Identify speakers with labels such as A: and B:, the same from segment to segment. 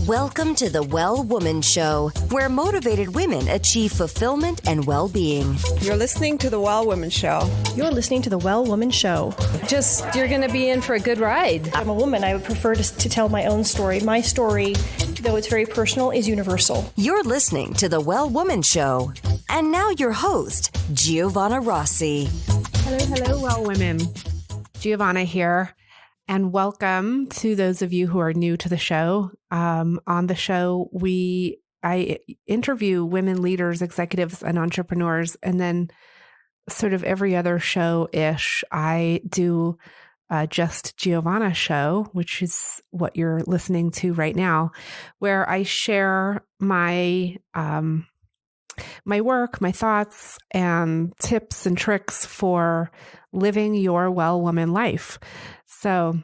A: Welcome to the Well Woman Show, where motivated women achieve fulfillment and well-being.
B: You're listening to the Well Woman Show.
C: You're listening to the Well Woman Show.
D: You're going to be in for a good ride.
C: I'm a woman. I would prefer to tell my own story. My story, though it's very personal, is universal.
A: You're listening to the Well Woman Show. And now your host, Giovanna Rossi.
E: Hello, Well Women. Giovanna here. And welcome to those of you who are new to the show. On the show, I interview women leaders, executives, and entrepreneurs. And then sort of every other show-ish, I do Just Giovanna show, which is what you're listening to right now, where I share my work, my thoughts, and tips and tricks for living your well woman life. So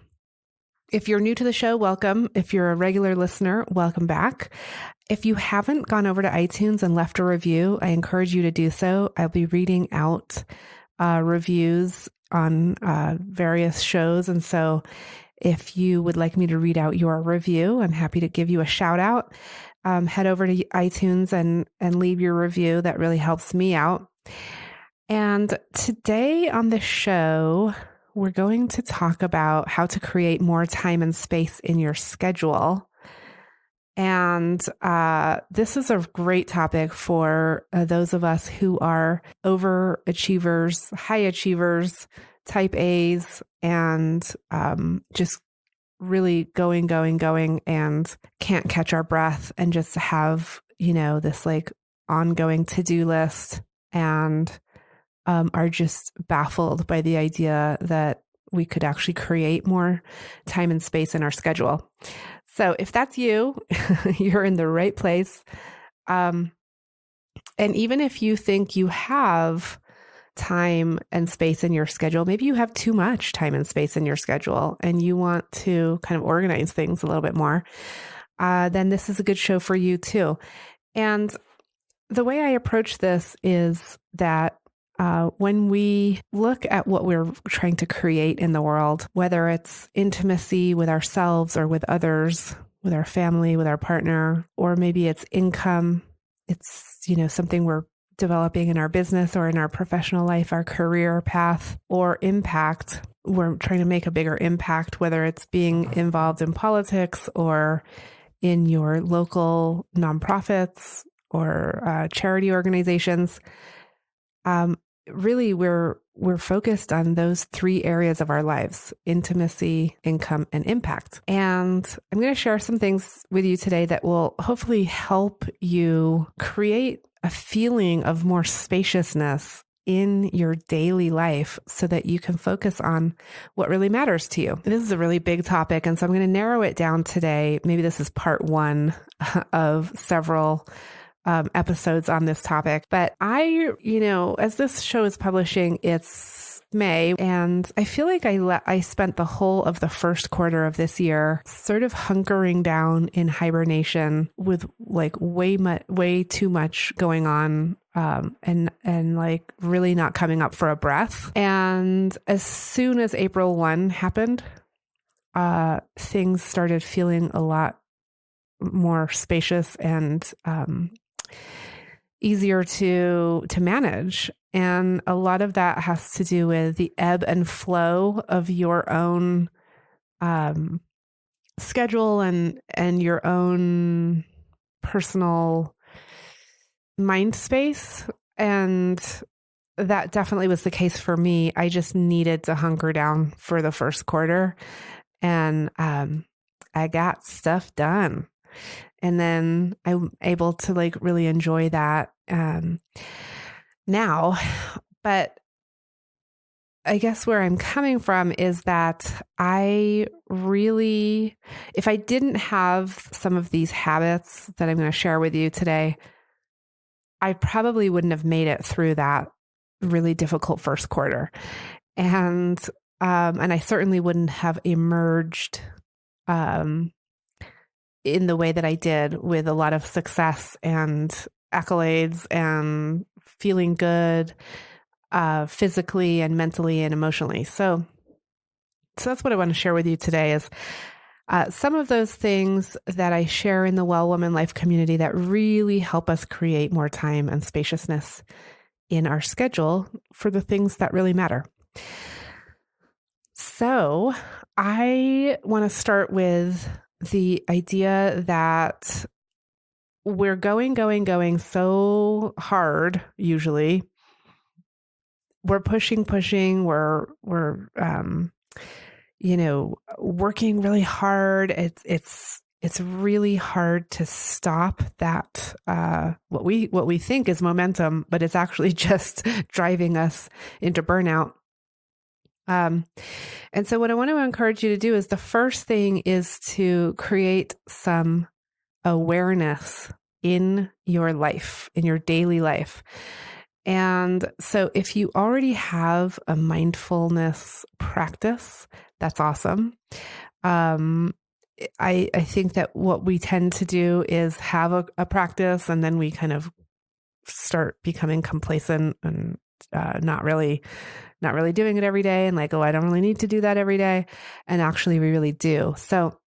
E: if you're new to the show, welcome. If you're a regular listener, welcome back. If you haven't gone over to iTunes and left a review, I encourage you to do so. I'll be reading out reviews on various shows. And so if you would like me to read out your review, I'm happy to give you a shout out. Head over to iTunes and leave your review. That really helps me out. And today on the show, we're going to talk about how to create more time and space in your schedule. And this is a great topic for those of us who are overachievers, high achievers, type A's, and just really going, and can't catch our breath and just have, this like ongoing to-do list and are just baffled by the idea that we could actually create more time and space in our schedule. So if that's you, you're in the right place. And even if you think you have time and space in your schedule, maybe you have too much time and space in your schedule and you want to kind of organize things a little bit more, then this is a good show for you too. And the way I approach this is that when we look at what we're trying to create in the world, whether it's intimacy with ourselves or with others, with our family, with our partner, or maybe it's income, it's, something we're developing in our business or in our professional life, our career path, or impact, we're trying to make a bigger impact, whether it's being involved in politics or in your local nonprofits or charity organizations. Really, we're focused on those three areas of our lives: intimacy, income, and impact. And I'm going to share some things with you today that will hopefully help you create a feeling of more spaciousness in your daily life so that you can focus on what really matters to you. This is a really big topic, and so I'm going to narrow it down today. Maybe this is part one of several episodes on this topic. But as this show is publishing, it's May, and I feel like I spent the whole of the first quarter of this year sort of hunkering down in hibernation with like way too much going on, and like really not coming up for a breath. And as soon as April 1 happened, things started feeling a lot more spacious and easier to manage. And a lot of that has to do with the ebb and flow of your own schedule and your own personal mind space. And that definitely was the case for me. I just needed to hunker down for the first quarter, and I got stuff done. And then I'm able to like really enjoy that now. But I guess where I'm coming from is that if I didn't have some of these habits that I'm going to share with you today, I probably wouldn't have made it through that really difficult first quarter. And I certainly wouldn't have emerged in the way that I did, with a lot of success and accolades and feeling good physically and mentally and emotionally. So that's what I want to share with you today is Some of those things that I share in the Well Woman Life community that really help us create more time and spaciousness in our schedule for the things that really matter. So I want to start with the idea that we're going so hard. Usually we're pushing, we're working really hard. It's really hard to stop that, what we think is momentum, but it's actually just driving us into burnout. And so what I want to encourage you to do is the first thing is to create some awareness in your life, in your daily life. And so if you already have a mindfulness practice, that's awesome. I think that what we tend to do is have a practice, and then we kind of start becoming complacent and not really doing it every day, and like, oh, I don't really need to do that every day. And actually we really do. So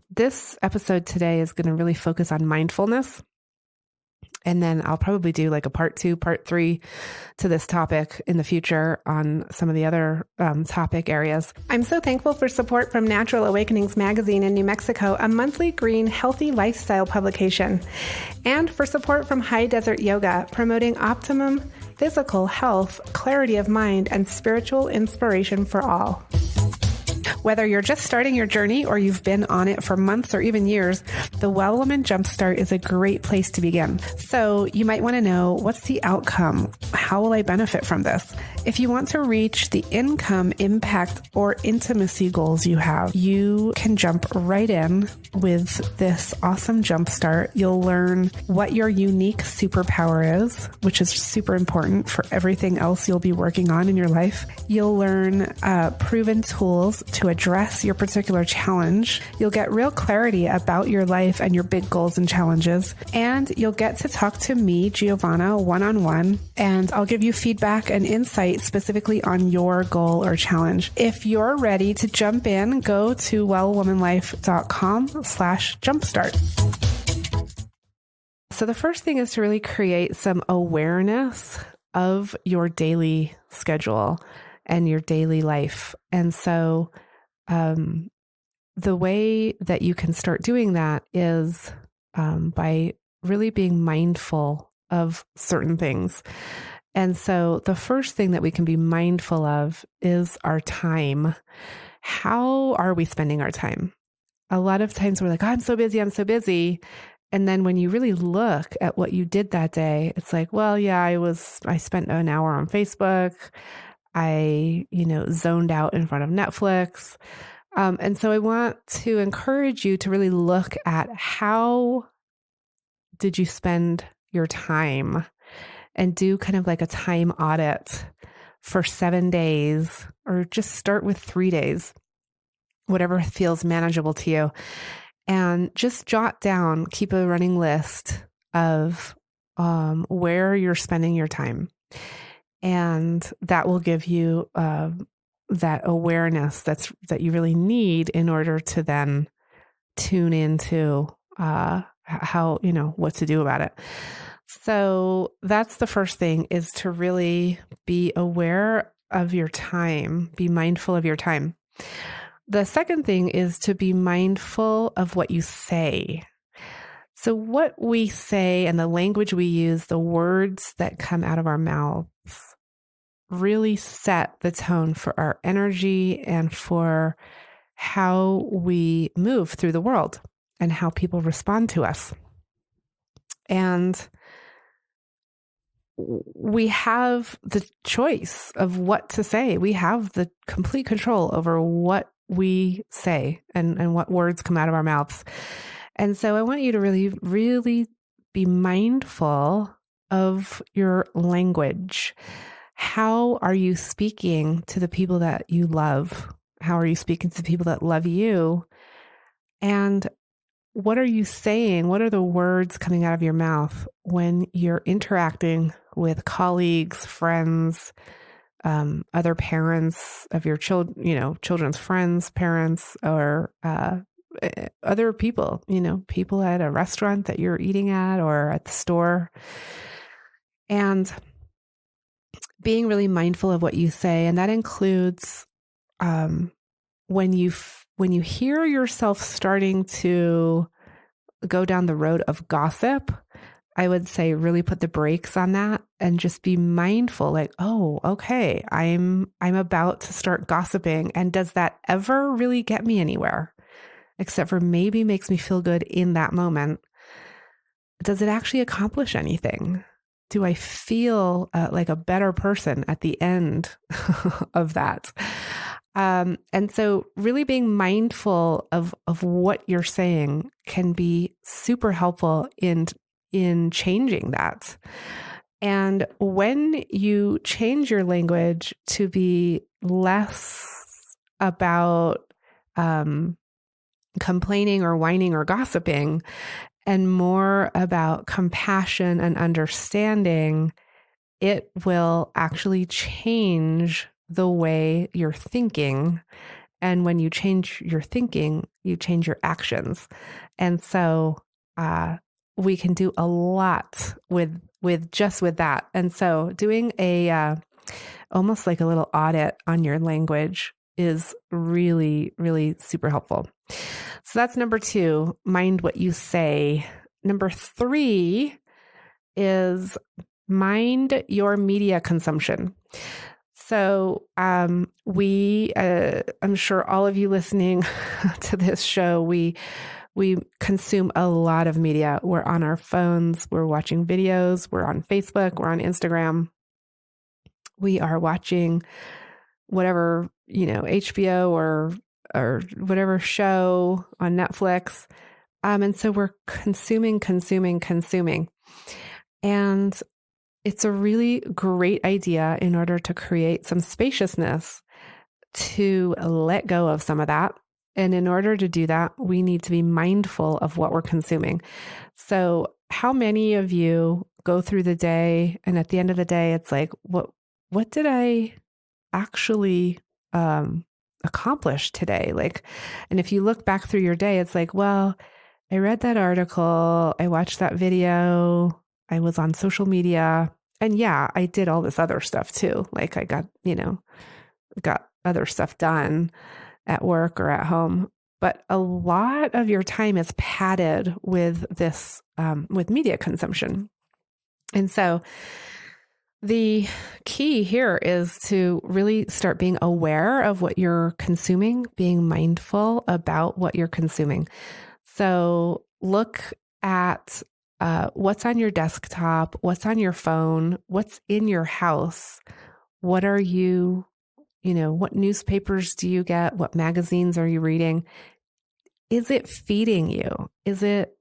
E: this episode today is going to really focus on mindfulness. And then I'll probably do like a part 2, part 3 to this topic in the future on some of the other topic areas. I'm so thankful for support from Natural Awakenings Magazine in New Mexico, a monthly green, healthy lifestyle publication, and for support from High Desert Yoga, promoting optimum physical health, clarity of mind, and spiritual inspiration for all. Whether you're just starting your journey or you've been on it for months or even years, the Well Woman Jumpstart is a great place to begin. So you might want to know, what's the outcome? How will I benefit from this? If you want to reach the income, impact, or intimacy goals you have, you can jump right in with this awesome jumpstart. You'll learn what your unique superpower is, which is super important for everything else you'll be working on in your life. You'll learn proven tools to address your particular challenge. You'll get real clarity about your life and your big goals and challenges. And you'll get to talk to me, Giovanna, one-on-one, and I'll give you feedback and insight specifically on your goal or challenge. If you're ready to jump in, go to wellwomanlife.com/jumpstart. So the first thing is to really create some awareness of your daily schedule and your daily life. And so the way that you can start doing that is by really being mindful of certain things. And so the first thing that we can be mindful of is our time. How are we spending our time? A lot of times we're like, oh, I'm so busy. And then when you really look at what you did that day, it's like, well, yeah, I spent an hour on Facebook. I, zoned out in front of Netflix. And so I want to encourage you to really look at how did you spend your time, and do kind of like a time audit for 7 days, or just start with 3 days, whatever feels manageable to you. And just jot down, keep a running list of where you're spending your time. And that will give you that awareness that you really need in order to then tune into how, what to do about it. So that's the first thing, is to really be aware of your time, be mindful of your time. The second thing is to be mindful of what you say. So what we say and the language we use, the words that come out of our mouths, really set the tone for our energy and for how we move through the world and how people respond to us. And we have the choice of what to say. We have the complete control over what we say and what words come out of our mouths. And so I want you to really, really be mindful of your language. How are you speaking to the people that you love? How are you speaking to the people that love you? And what are you saying? What are the words coming out of your mouth when you're interacting with colleagues, friends, other parents of your children's friends, parents, or other people, people at a restaurant that you're eating at or at the store. And being really mindful of what you say. And that includes when you hear yourself starting to go down the road of gossip, I would say really put the brakes on that and just be mindful, like, oh, okay, I'm about to start gossiping. And does that ever really get me anywhere? Except for maybe makes me feel good in that moment. Does it actually accomplish anything? Do I feel like a better person at the end of that? And so really being mindful of what you're saying can be super helpful in changing that. And when you change your language to be less about complaining or whining or gossiping, and more about compassion and understanding, it will actually change the way you're thinking. And when you change your thinking, you change your actions. And so we can do a lot with that. And so doing a almost like a little audit on your language is really, really super helpful. So that's number 2, mind what you say. Number 3 is mind your media consumption. So I'm sure all of you listening to this show, we consume a lot of media. We're on our phones, we're watching videos, we're on Facebook, we're on Instagram. We are watching whatever, HBO or whatever show on Netflix. And so we're consuming. And it's a really great idea in order to create some spaciousness to let go of some of that. And in order to do that, we need to be mindful of what we're consuming. So how many of you go through the day and at the end of the day, it's like, what did I actually accomplish today? Like, and if you look back through your day, it's like, well, I read that article, I watched that video, I was on social media, and yeah, I did all this other stuff too. Like I got other stuff done at work or at home. But a lot of your time is padded with this, with media consumption. And so the key here is to really start being aware of what you're consuming, being mindful about what you're consuming. So look at what's on your desktop, what's on your phone, what's in your house. What are you, what newspapers do you get? What magazines are you reading? Is it feeding you? Is it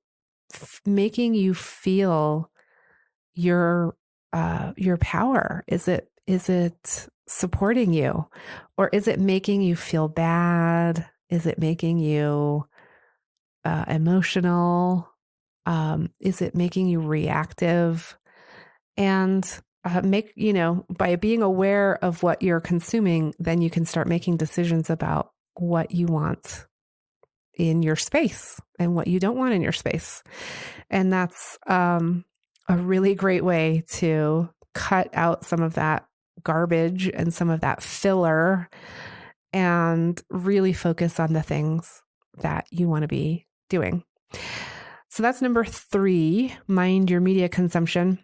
E: making you feel your power? Is it supporting you? Or is it making you feel bad? Is it making you emotional? Is it making you reactive? And by being aware of what you're consuming, then you can start making decisions about what you want in your space and what you don't want in your space. And that's a really great way to cut out some of that garbage and some of that filler and really focus on the things that you want to be doing. So that's number 3, mind your media consumption.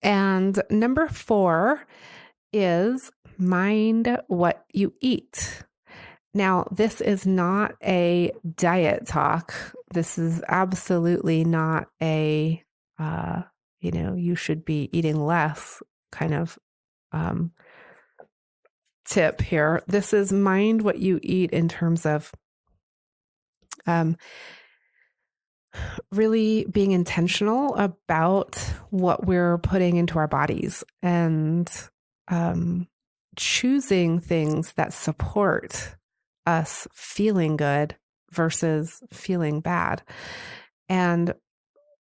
E: And number 4 is mind what you eat. Now, this is not a diet talk. This is absolutely not a, you should be eating less kind of tip here. This is mind what you eat in terms of really being intentional about what we're putting into our bodies and choosing things that support us feeling good versus feeling bad. And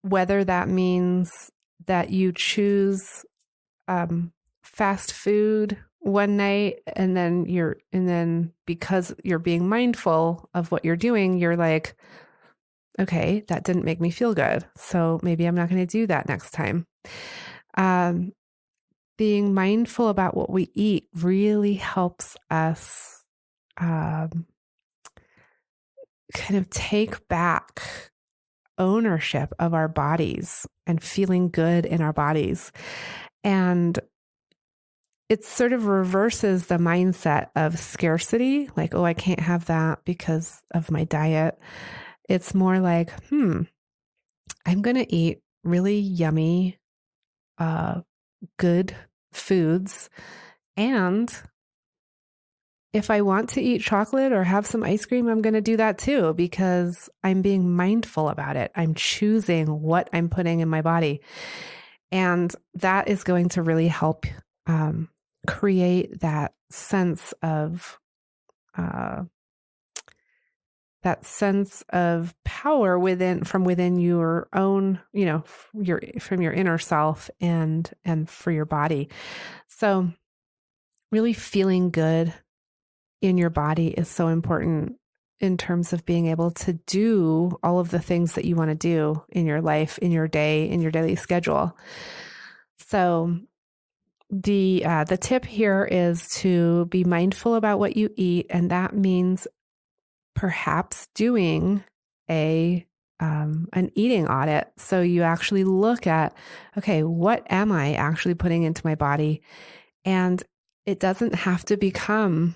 E: whether that means that you choose fast food one night, and then because you're being mindful of what you're doing, you're like, okay, that didn't make me feel good. So maybe I'm not going to do that next time. Being mindful about what we eat really helps us kind of take back ownership of our bodies and feeling good in our bodies. And it sort of reverses the mindset of scarcity, like, oh, I can't have that because of my diet. It's more like, I'm going to eat really yummy, good foods. And if I want to eat chocolate or have some ice cream, I'm going to do that too, because I'm being mindful about it. I'm choosing what I'm putting in my body. And that is going to really help create that sense of power from within your own, from your inner self and for your body. So really feeling good in your body is so important in terms of being able to do all of the things that you want to do in your life, in your day, in your daily schedule. So the tip here is to be mindful about what you eat, and that means perhaps doing an eating audit. So you actually look at, okay, what am I actually putting into my body? And it doesn't have to become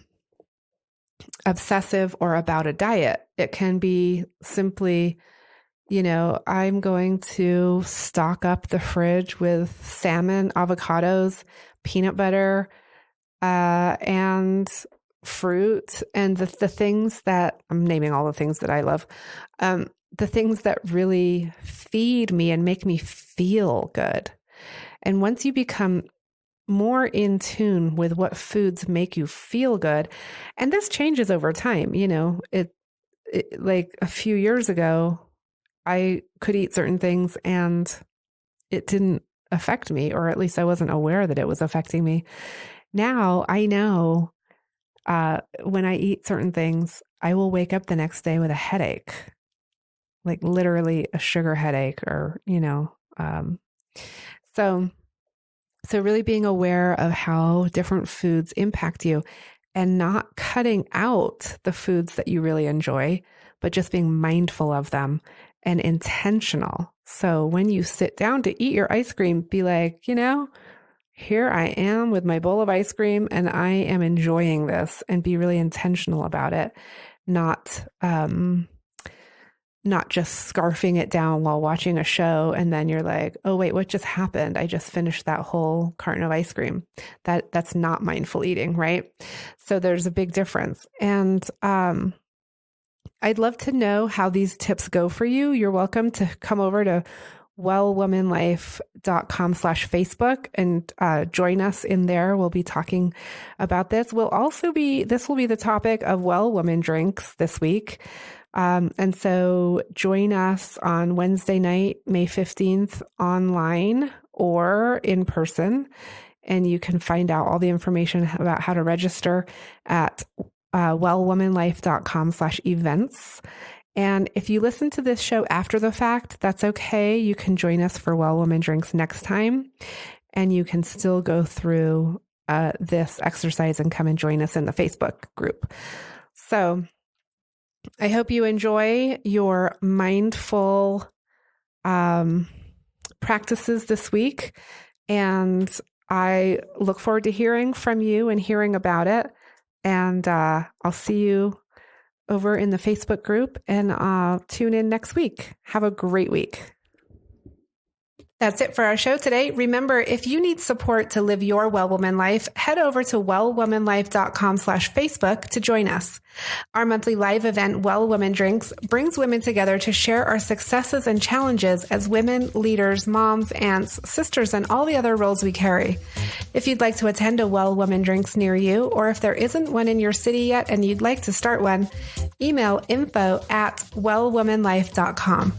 E: obsessive or about a diet. It can be simply, I'm going to stock up the fridge with salmon, avocados, peanut butter, and fruit, and the things that I'm naming, all the things that I love, the things that really feed me and make me feel good. And once you become more in tune with what foods make you feel good, and this changes over time, it like a few years ago, I could eat certain things and it didn't affect me, or at least I wasn't aware that it was affecting me. Now I know when I eat certain things, I will wake up the next day with a headache, like literally a sugar headache, or, so really being aware of how different foods impact you and not cutting out the foods that you really enjoy, but just being mindful of them and intentional. So when you sit down to eat your ice cream, be like, here I am with my bowl of ice cream and I am enjoying this, and be really intentional about it. Not just scarfing it down while watching a show. And then you're like, oh, wait, what just happened? I just finished that whole carton of ice cream. That's not mindful eating, right? So there's a big difference. And I'd love to know how these tips go for you. You're welcome to come over to wellwomanlife.com/Facebook and join us in there. We'll be talking about this. This will be the topic of Well Woman Drinks this week. And so join us on Wednesday night, May 15th, online or in person. And you can find out all the information about how to register at wellwomanlife.com/events. And if you listen to this show after the fact, that's okay. You can join us for Well Woman Drinks next time, and you can still go through this exercise and come and join us in the Facebook group. So I hope you enjoy your mindful practices this week, and I look forward to hearing from you and hearing about it. And I'll see you over in the Facebook group, and tune in next week. Have a great week. That's it for our show today. Remember, if you need support to live your Well Woman life, head over to wellwomanlife.com/Facebook to join us. Our monthly live event, Well Woman Drinks, brings women together to share our successes and challenges as women, leaders, moms, aunts, sisters, and all the other roles we carry. If you'd like to attend a Well Woman Drinks near you, or if there isn't one in your city yet and you'd like to start one, email info@wellwomanlife.com.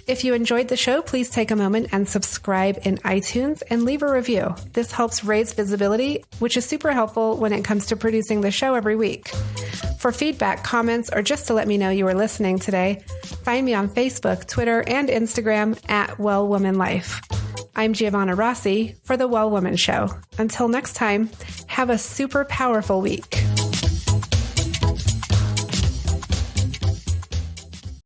E: If you enjoyed the show, please take a moment and subscribe in iTunes and leave a review. This helps raise visibility, which is super helpful when it comes to producing the show every week. For feedback, comments, or just to let me know you were listening today, find me on Facebook, Twitter, and Instagram at Well Woman Life. I'm Giovanna Rossi for The Well Woman Show. Until next time, have a super powerful week.